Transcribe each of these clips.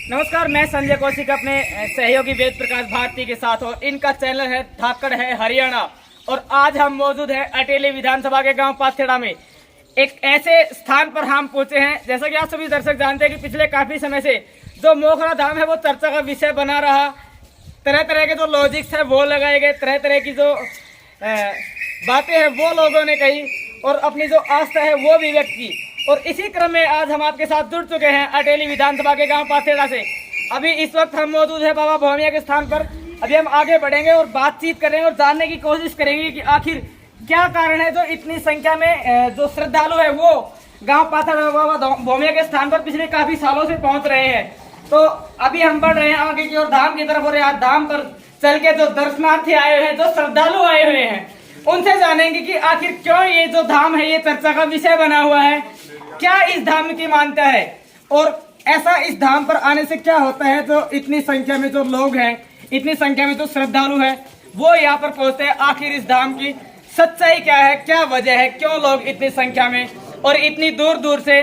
नमस्कार, मैं संजय कौशिक अपने सहयोगी वेद प्रकाश भारती के साथ और इनका चैनल है धाकड़ है हरियाणा। और आज हम मौजूद हैं अटेली विधानसभा के गांव पाथेड़ा में। एक ऐसे स्थान पर हम पहुंचे हैं, जैसा कि आप सभी दर्शक जानते हैं कि पिछले काफी समय से जो मोखरा धाम है वो चर्चा का विषय बना रहा। तरह तरह के जो लॉजिक्स है वो लगाए गए, तरह तरह की जो बातें हैं वो लोगों ने कही और अपनी जो आस्था है वो भी व्यक्त की। और इसी क्रम में आज हम आपके साथ जुड़ चुके हैं अटेली विधानसभा के गांव पाथेड़ा से। अभी इस वक्त हम मौजूद है बाबा भोमिया के स्थान पर। अभी हम आगे बढ़ेंगे और बातचीत करेंगे और जानने की कोशिश करेंगे कि आखिर क्या कारण है जो इतनी संख्या में जो श्रद्धालु है वो गांव पाथेड़ा बाबा भोमिया के स्थान पर पिछले काफी सालों से पहुंच रहे हैं। तो अभी हम बढ़ रहे हैं आगे की ओर धाम की तरफ और यहाँ धाम पर चल के जो दर्शनार्थी आए हुए हैं, जो श्रद्धालु आए हुए हैं, उनसे जानेंगे कि आखिर क्यों ये जो धाम है ये चर्चा का विषय बना हुआ है, क्या इस धाम की मान्यता है और ऐसा इस धाम पर आने से क्या होता है जो इतनी संख्या में जो लोग हैं, इतनी संख्या में जो श्रद्धालु हैं वो यहाँ पर पहुंचते हैं। आखिर इस धाम की सच्चाई क्या है, क्या वजह है, क्यों लोग इतनी संख्या में और इतनी दूर दूर से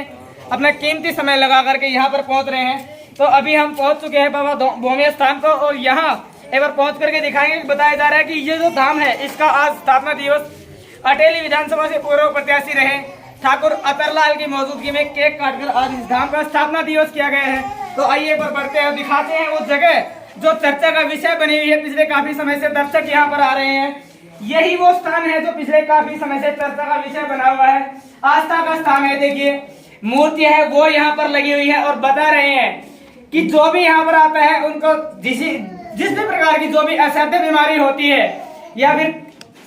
अपना कीमती समय लगा करके यहाँ पर पहुंच रहे हैं। तो अभी हम पहुंच चुके हैं बाबा भोमिया स्थान को और यहाँ एक बार पहुंच करके दिखाएंगे। बताया जा रहा है कि ये जो धाम है इसका आज स्थापना दिवस अटेली विधानसभा से पूर्व प्रत्याशी रहे ठाकुर अतरलाल की मौजूदगी में केक काटकर आज इस धाम का स्थापना दिवस किया गया है। तो आइए पर बढ़ते हैं, दिखाते हैं उस जगह जो चर्चा का विषय बनी हुई है। पिछले काफी समय से दर्शक यहाँ पर आ रहे हैं। यही वो स्थान है जो पिछले काफी समय से चर्चा का विषय बना हुआ है, आस्था का स्थान है। देखिए मूर्ति है वो यहाँ पर लगी हुई है और बता रहे हैं कि जो भी यहाँ पर आता है उनको जिस भी प्रकार की जो भी असाध्य बीमारी होती है या फिर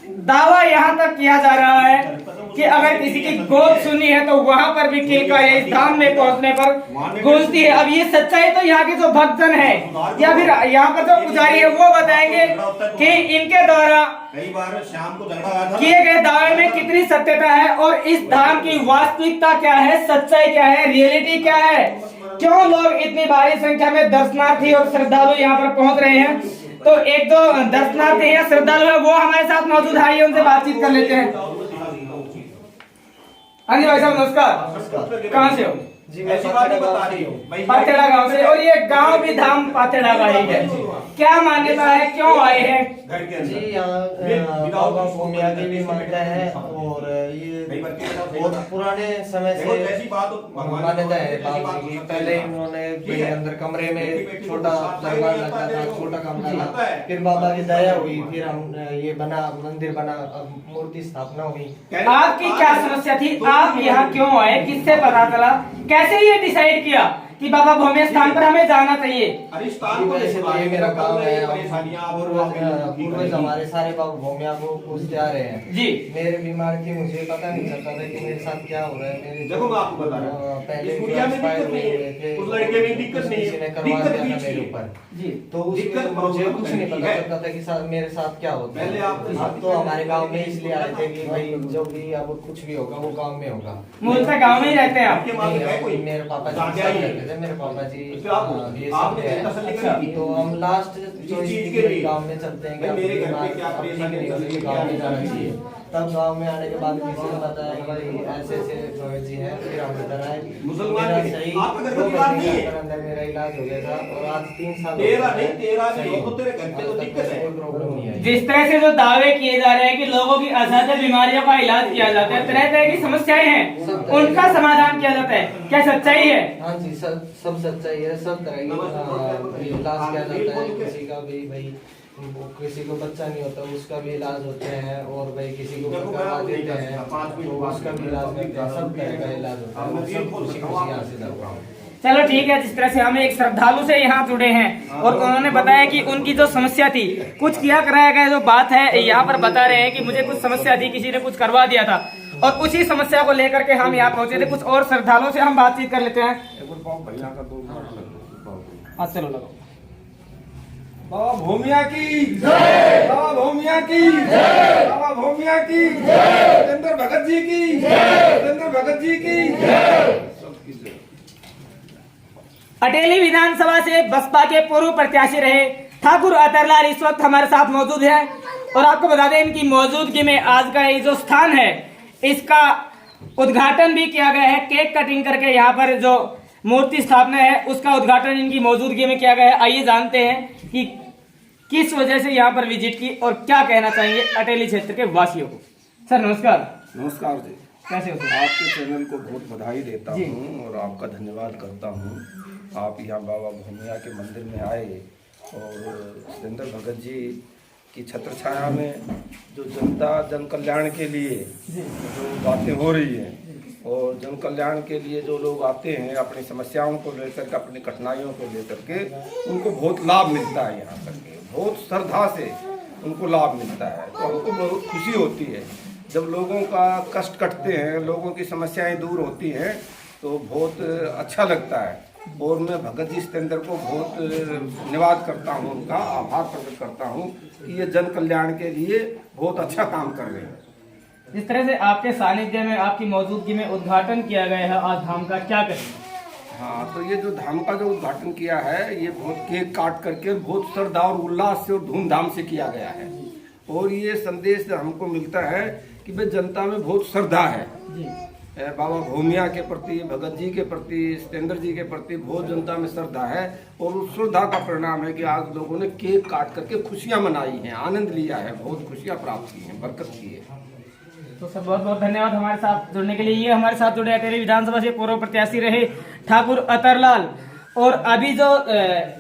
दावा यहाँ तक किया जा रहा है कि अगर किसी की गोद सुनी है तो वहां पर भी किलका इस धाम में पहुंचने पर गूंजती है। अब ये सच्चाई तो यहाँ के जो भक्तजन है या फिर यहाँ पर जो पुजारी है वो बताएंगे कि इनके द्वारा कई बार शाम को झगड़ा हुआ था किए गए दावे में कितनी सत्यता है और इस धाम की वास्तविकता क्या है, सच्चाई क्या है, रियलिटी क्या है, क्यों लोग इतनी भारी संख्या में दर्शनार्थी और श्रद्धालु यहाँ पर पहुंच रहे हैं। तो एक दो दर्शनार्थी या श्रद्धालु है वो हमारे साथ मौजूद है, उनसे बातचीत कर लेते हैं। हाँ जी भाई साहब नमस्कार, कहाँ से हो? जी मैं ऐसी बात बता रही हूँ पाथेड़ा गांव से। और ये गांव भी धाम पाथेड़ा का ही है, क्या मान्यता है, क्यों आए हैं? घर के अंदर जी यहाँ बाबा भोमिया की भी मान्यता है और ये बहुत पुराने समय से मान्यता है बाबा जी की। पहले इन्होंने कोई अंदर कमरे में छोटा दरबार लगा था, छोटा कमरा था, फिर बाबा की दया हुई, फिर हम ये बना मंदिर बना, मूर्ति स्थापना हुई। आपकी क्या समस्या थी, आप यहाँ क्यों आए, किससे पता चला, कैसे ये डिसाइड किया कि बाबा भोमिया स्थान पर हमें जाना चाहिए? वैसे तो ये मेरा गाँव है, पूर्वज हमारे सारे बाबा भोमिया को पूछते आ रहे हैं जी। मेरे बीमार की मुझे पता नहीं चलता था कि मेरे साथ क्या हो रहा है। मेरे देखो मैं आपको बता रहा हूँ, पहले इस गुड़िया में दिक्कत नहीं है, उस लड़के में दिक्कत नहीं किसी ने है, करवा दिक्कत दिया था बीच मेरे की ऊपर जी। तो दिक्कत मुझे कुछ नहीं पता है। चलता था कि मेरे साथ क्या होता पहले है। आप अब तो हमारे गांव में इसलिए आए थे कि भाई जो भी अब कुछ भी होगा वो गांव में होगा। मूलतः गांव में ही रहते हैं आप? आपके मालूम है कोई? मेरे पापा जी रहते थे, मेरे पापा जी ये सब आपने है। तसल्ली करी थी? तो हम लास्ट चीज के लिए गांव में चलते हैं कि भाई मेरे घर पे क्या अब ठीक परेशानी नहीं होगी, गांव में जाना चाहिए। तब गांव में आने के बाद किसी ने बताया कि भाई ऐसे ऐसे भगत जी हैं, फिर हम इधर आए। मुसलमान मेरा के सही आपका घर 2 परिवार महीने नहीं के है? अंदर मेरा इलाज हो गया था और आज 3 साल तेरा नहीं हो तो तेरे घर पे तो दिक्कत है। कोई प्रॉब्लम नहीं है। जिस तरह से जो दावे किए जा रहे हैं कि लोगों की असाध्य बीमारियों का इलाज किया जाता है, तरह तरह की समस्याएं हैं उनका समाधान किया जाता है, क्या सच्चाई है? हाँ जी, सब सच्चाई है। सब तरह की इलाज किया जाता है। किसी का भी भाई किसी को बच्चा नहीं होता उसका भी इलाज होते हैं और भाई किसी को करवा देते हैं तो उसका भी इलाज करते हैं। सब तरह का इलाज होता है, सब खुशी खुशी यहाँ से जाता है। चलो ठीक है। जिस तरह से हम एक श्रद्धालु से यहाँ जुड़े हैं और उन्होंने बताया कि उनकी जो समस्या थी कुछ किया कराया गया जो बात है, यहाँ पर बता रहे हैं कि मुझे कुछ समस्या थी, किसी ने कुछ करवा दिया था और उसी समस्या को लेकर के हम यहाँ पहुंचे थे। कुछ और श्रद्धालुओं से हम बातचीत कर लेते हैं। हाँ चलो लगो। बाबा भोमिया की जय, बाबा भोमिया की जय, बाबा भोमिया की जय, राजेंद्र भगत जी की जय, राजेंद्र भगत जी की जय। अटेली विधानसभा से बसपा के पूर्व प्रत्याशी रहे ठाकुर अतरलाल इस वक्त हमारे साथ मौजूद है और आपको बता दें इनकी मौजूदगी में आज का ये जो स्थान है इसका उद्घाटन भी किया गया है। केक कटिंग करके यहाँ पर जो मूर्ति स्थापना है उसका उद्घाटन इनकी मौजूदगी में किया गया है। आइए जानते हैं कि किस वजह से यहाँ पर विजिट की और क्या कहना चाहेंगे अटेली क्षेत्र के वासियों को। सर नमस्कार। नमस्कार जी, कैसे हो सर? आपके चैनल को बहुत बधाई देता हूँ और आपका धन्यवाद करता हूँ। आप यहाँ बाबा भूमिया के मंदिर में आए और सतेंद्र भगत जी की छत्र छाया में जो जनता जन कल्याण के लिए जो बातें हो रही हैं और जन कल्याण के लिए जो लोग आते हैं अपनी समस्याओं को लेकर के, अपनी कठिनाइयों को लेकर के, उनको बहुत लाभ मिलता है। यहाँ तक के बहुत श्रद्धा से उनको लाभ मिलता है, तो हमको बहुत खुशी होती है जब लोगों का कष्ट कटते हैं, लोगों की समस्याएं दूर होती हैं, तो बहुत अच्छा लगता है। और मैं भगत जी सतेंद्र को बहुत धन्यवाद करता हूँ, उनका आभार प्रकट करता हूँ कि ये जन कल्याण के लिए बहुत अच्छा काम कर रहे हैं। जिस तरह से आपके सानिध्य में, आपकी मौजूदगी में उद्घाटन किया गया है आज धाम का, क्या करेंगे? हाँ, तो ये जो धाम का जो उद्घाटन किया है ये बहुत केक काट करके बहुत श्रद्धा और उल्लास से और धूमधाम से किया गया है। और ये संदेश हमको मिलता है कि भाई जनता में बहुत श्रद्धा है बाबा भूमिया के प्रति, भगत जी के प्रति, सतेंद्र जी के प्रति बहुत जनता में श्रद्धा है। और उस श्रद्धा का परिणाम है कि आज लोगों ने केक काट करके खुशियां मनाई हैं, आनंद लिया है, बहुत खुशियां प्राप्त की हैं, बरकत की है। तो सर बहुत बहुत धन्यवाद हमारे साथ जुड़ने के लिए। ये हमारे साथ जुड़े अटेली विधानसभा से पूर्व प्रत्याशी रहे ठाकुर अतरलाल, और अभी जो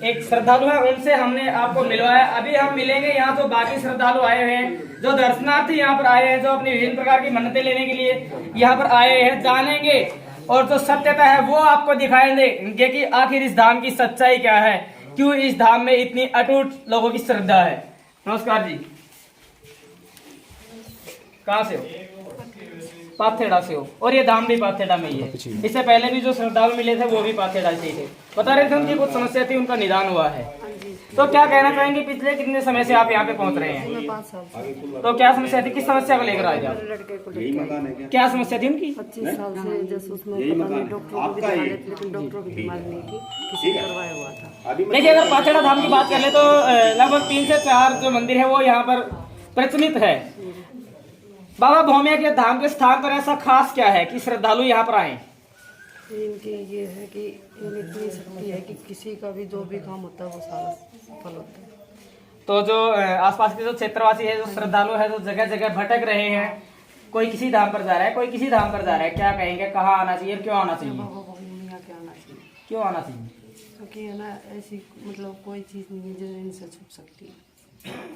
एक श्रद्धालु है उनसे हमने आपको मिलवाया। अभी हम मिलेंगे यहाँ जो बाकी श्रद्धालु आए हैं, जो दर्शनार्थी यहाँ पर आए हैं, जो अपनी विभिन्न प्रकार की मन्नतें लेने के लिए यहाँ पर आए हैं, जानेंगे और जो सत्यता है वो आपको दिखाई देंगे कि आखिर इस धाम की सच्चाई क्या है, क्यों इस धाम में इतनी अटूट लोगों की श्रद्धा है। नमस्कार जी, कहाँ से हो? पाथेड़ा से हो, और ये धाम भी पाथेड़ा में ही है। इससे पहले भी जो श्रद्धालु मिले थे वो भी पाथेड़ा से ही थे। बता रहे थे उनकी कुछ समस्या थी, उनका निदान हुआ है। तो क्या कहना चाहेंगे, पिछले कितने समय से आप यहाँ पे पहुँच रहे हैं? 5 साल से। तो क्या समस्या थी, किस समस्या को लेकर आए थे आप? लड़के को लेकर क्या समस्या थी उनकी? 25 साल से जैसे उसमें पता नहीं डॉक्टर को भी दिखाया, लेकिन डॉक्टर की बीमारी नहीं थी, किसी ने करवाया हुआ था। देखिए अगर पाथेड़ा धाम की बात कर ले तो लगभग 3 से 4 जो मंदिर है वो यहाँ पर प्रचलित है। बाबा भूमिया के धाम के स्थान पर ऐसा खास क्या है कि श्रद्धालु यहाँ पर आए? इनकी ये है कि इनमें इतनी शक्ति है कि किसी का भी जो भी काम होता है वो सारा सफल होता है। तो जो आसपास के जो क्षेत्रवासी है, जो श्रद्धालु है, जो जगह जगह भटक रहे हैं, कोई किसी धाम पर जा रहा है, कोई किसी धाम पर जा रहा है, क्या कहेंगे, कहाँ आना चाहिए, क्यों आना चाहिए? बाबा भूमिया के आना चाहिए। क्यों आना चाहिए? क्योंकि है ना, ऐसी मतलब कोई चीज़ नहीं है जो इनसे छुप सकती है।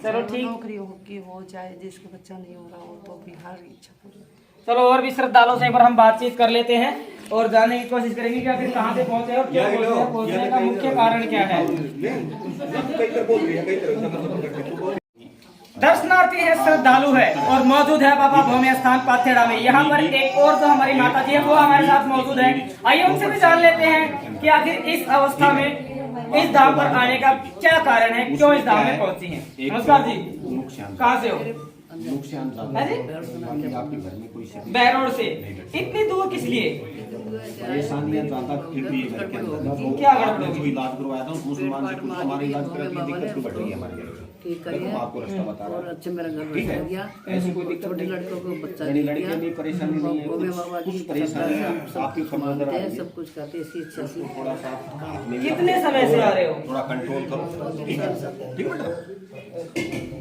चलो ठीक, नौकरी हो चाहे जिसका बच्चा नहीं हो रहा हो, तो बिहार की इच्छा पूरी। चलो और भी श्रद्धालुओं से एक बार हम बातचीत कर लेते हैं और जानने की कोशिश करेंगे कि आखिर कहाँ से पहुंचे और क्यों पहुंचे हैं, पहुंचने का मुख्य कारण क्या है। दर्शनार्थी है, श्रद्धालु है और मौजूद है बाबा भूमिया स्थान पाथेड़ा में। यहाँ पर एक और जो हमारी माता जी है वो हमारे साथ मौजूद है। आइए उनसे भी जान लेते हैं कि आखिर इस अवस्था में इस धाम पर आने का क्या कारण है, क्यों इस धाम में पहुंची हैं। नमस्कार जी, कहाँ से हो? बहरोड से। इतनी दूर किस लिए? परेशानियां ज्यादा फिर भी घर के अंदर क्या गड़बड़ जो इलाज करवाया था उस मुसलमान से कुछ हमारे इलाज कराने की दिक्कत तो बढ़ रही है हमारे घर में। ठीक तो हम आपको रास्ता बता रहे और हैं, अच्छे मेरा घर ठीक है? बन गया। ऐसी कोई दिक्कत छोटे नहीं, लड़कों को बच्चा यानी दे लड़के दिया। में परेशानी नहीं है, वो में बाबा कुछ की परेशानी है सब आपकी कुछ फर्म मानते नजर आ हैं, रही है, सब कुछ करते हैं, इसी इच्छा से। थोड़ा सा कितने समय से आ रहे हो? थोड़ा कंट्रोल करो, ठीक है? ठीक है बेटा,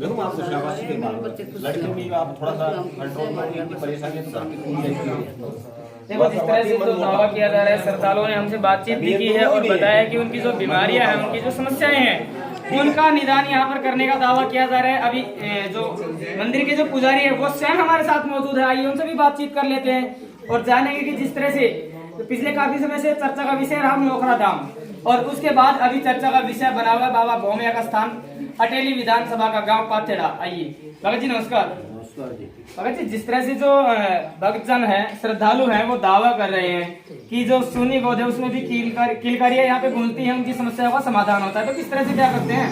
देखो मैं आपको शाबाशी दे रहा हूं, लड़के में आप थोड़ा सा कंट्रोल करो, इनकी परेशानी तो आपकी पूरी है। देखो जिस तरह से जो दावा किया जा रहा है, श्रद्धालुओं ने हमसे बातचीत भी की है और बताया कि उनकी जो बीमारियां हैं, उनकी जो समस्याएं हैं, उनका निदान यहाँ पर करने का दावा किया जा रहा है। अभी जो मंदिर के जो पुजारी है वो स्वयं हमारे साथ मौजूद है। आइए उनसे भी बातचीत कर लेते हैं और जानेंगे कि जिस तरह से पिछले काफी समय से चर्चा का विषय रहा नोखरा धाम, और उसके बाद अभी चर्चा का विषय बना हुआ बाबा भूमिया का स्थान अटेली विधानसभा का गाँव पाथेड़ा। आइए भगत जी नमस्कार। भगत जी, जिस तरह से जो भक्तजन है, श्रद्धालु हैं, वो दावा कर रहे हैं कि जो सुन्नी गोद है उसमें भी किलकारियां यहाँ पे गूंजती हैं, उनकी समस्याओं का समाधान होता है, तो किस तरह से क्या करते हैं?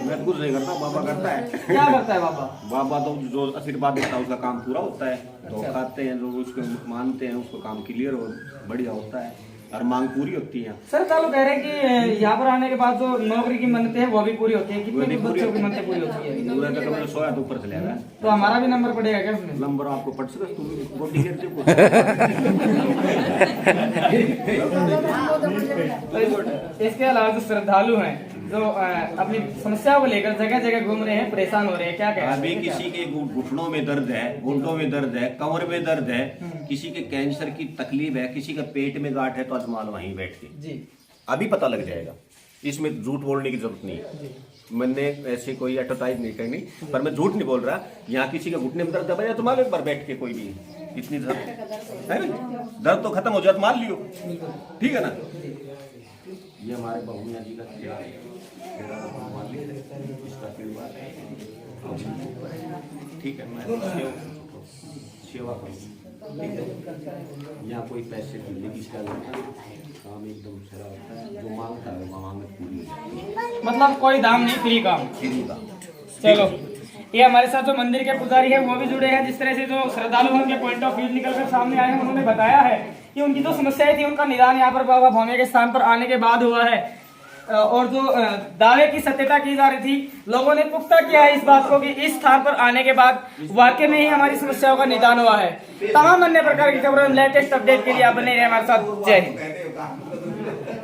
मैं कुछ नहीं करता, बाबा करता है। क्या करता है बाबा? बाबा तो जो आशीर्वाद देता है उसका काम पूरा होता है, तो खाते हैं लोग, उसको मानते हैं, उसको काम क्लियर और बढ़िया होता है। और मांग पूरी होती है। सर चालू कह रहे हैं कि यहाँ पर आने के बाद जो नौकरी की मन्नतें हैं वो भी पूरी होती है, कितने बच्चों की मन्नतें पूरी होती है? पूरा का कमरे 100 तो ऊपर चले गया। तो हमारा भी नंबर पड़ेगा क्या उसमें? नंबर आपको पढ़ सकते तुम वो टिकट दे इसके अलावा जो श्रद्धालु हैं जो अपनी समस्याओं को लेकर जगह जगह घूम रहे हैं, परेशान हो रहे हैं, क्या कहें? अभी किसी के घुटनों में दर्द है, घुटनों में दर्द है, कमर में दर्द है, किसी के कैंसर की तकलीफ है, किसी का पेट में गांठ है, तो आजमान वहीं बैठ के जी अभी पता लग जाएगा। इसमें झूठ बोलने की जरूरत नहीं है। मैंने ऐसे कोई एडवर्टाइज नहीं करनी, पर मैं झूठ नहीं बोल रहा। यहाँ किसी के घुटने में दर्द दबाया तो मान लो एक बार बैठ के, कोई भी इतनी दर्द है ना, दर्द तो खत्म हो जाए तो मान लियो, ठीक है ना। ये हमारे बहुमिया जी का खेड़ा है, खेड़ा का मान लीजिए, इसका परिवार ठीक है। मैं सेवा करूँ, यहाँ कोई पैसे मिलने की शिकायत नहीं, काम एकदम सारा होता है, जो मांगता है वो मांग पूरी हो जाती है। मतलब कोई दाम नहीं, फ्री काम। फ्री का चलो ये हमारे साथ जो मंदिर के पुजारी है वो भी जुड़े हैं। जिस तरह से जो श्रद्धालु हैं उनके पॉइंट ऑफ व्यू निकल कर सामने आए हैं, उन्होंने बताया है कि उनकी जो समस्याएं थी उनका निदान यहाँ पर बाबा भौमिया के स्थान पर आने के बाद हुआ है। और जो दावे की सत्यता की जा रही थी, लोगों ने पुख्ता किया है इस बात को कि इस स्थान पर आने के बाद वाकई में ही हमारी समस्याओं का निदान हुआ है। तमाम अन्य प्रकार की खबरों लेटेस्ट अपडेट के लिए आप बने रहे हमारे साथ। जय हिंद।